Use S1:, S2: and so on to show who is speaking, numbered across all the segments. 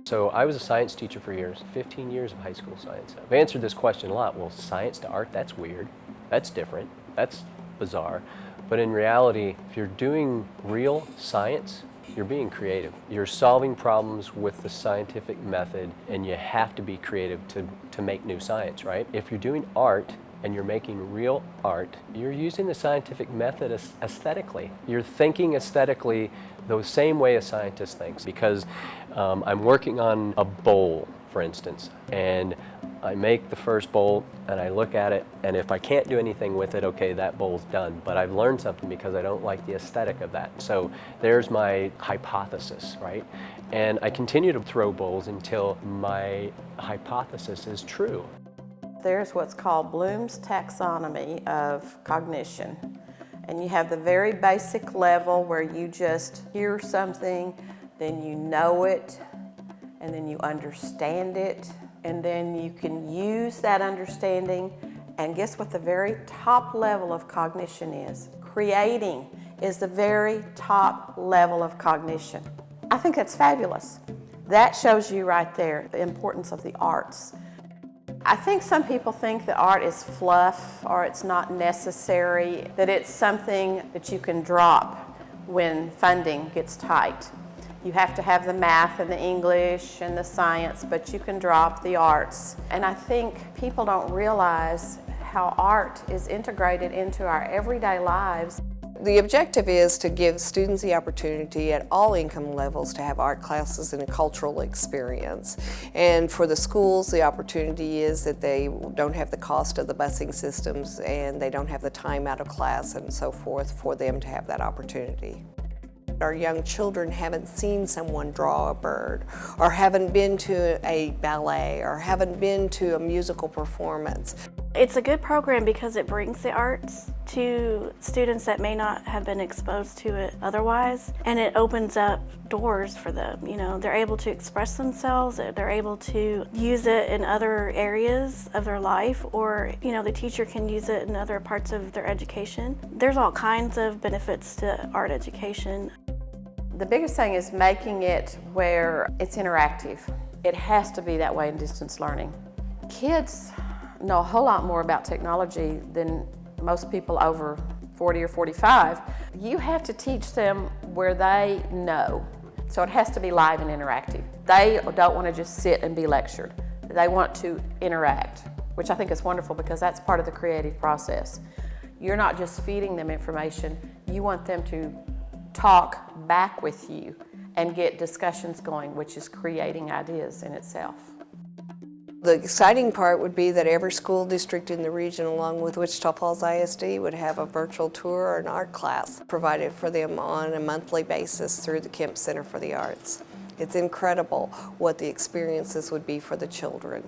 S1: So I was a science teacher for years, 15 years of high school science. I've answered this question a lot. Well, science to art, that's weird. That's different. That's bizarre. But in reality, if you're doing real science, you're being creative. You're solving problems with the scientific method, and you have to be creative to make new science, right? If you're doing art and you're making real art, you're using the scientific method aesthetically. You're thinking aesthetically the same way a scientist thinks, because I'm working on a bowl, for instance, and I make the first bowl and I look at it, and if I can't do anything with it, okay, that bowl's done. But I've learned something because I don't like the aesthetic of that. So there's my hypothesis, right? And I continue to throw bowls until my hypothesis is true.
S2: There's what's called Bloom's Taxonomy of cognition. And you have the very basic level where you just hear something, then you know it, and then you understand it, and then you can use that understanding. And guess what the very top level of cognition is? Creating is the very top level of cognition. I think that's fabulous. That shows you right there the importance of the arts. I think some people think that art is fluff or it's not necessary, that it's something that you can drop when funding gets tight. You have to have the math and the English and the science, but you can drop the arts. And I think people don't realize how art is integrated into our everyday lives.
S3: The objective is to give students the opportunity at all income levels to have art classes and a cultural experience. And for the schools, the opportunity is that they don't have the cost of the busing systems and they don't have the time out of class and so forth for them to have that opportunity. Our young children haven't seen someone draw a bird, or haven't been to a ballet, or haven't been to a musical performance.
S4: It's a good program because it brings the arts to students that may not have been exposed to it otherwise, and it opens up doors for them. You know, they're able to express themselves, they're able to use it in other areas of their life, or, you know, the teacher can use it in other parts of their education. There's all kinds of benefits to art education.
S2: The biggest thing is making it where it's interactive. It has to be that way in distance learning. Kids know a whole lot more about technology than most people over 40 or 45. You have to teach them where they know. So it has to be live and interactive. They don't want to just sit and be lectured. They want to interact, which I think is wonderful because that's part of the creative process. You're not just feeding them information, you want them to talk back with you and get discussions going, which is creating ideas in itself.
S3: The exciting part would be that every school district in the region, along with Wichita Falls ISD, would have a virtual tour or an art class provided for them on a monthly basis through the Kemp Center for the Arts. It's incredible what the experiences would be for the children.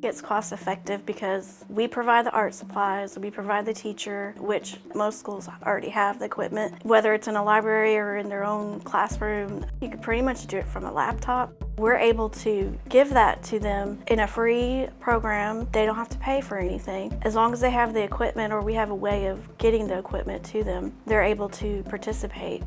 S4: It's cost effective because we provide the art supplies, we provide the teacher, which most schools already have the equipment. Whether it's in a library or in their own classroom, you can pretty much do it from a laptop. We're able to give that to them in a free program. They don't have to pay for anything. As long as they have the equipment or we have a way of getting the equipment to them, they're able to participate.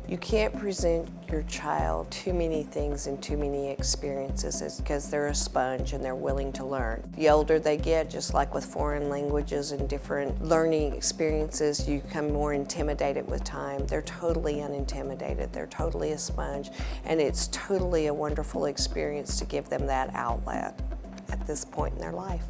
S3: You can't present your child too many things and too many experiences because they're a sponge and they're willing to learn. The older they get, just like with foreign languages and different learning experiences, you become more intimidated with time. They're totally unintimidated. They're totally a sponge, and it's totally a wonderful experience to give them that outlet at this point in their life.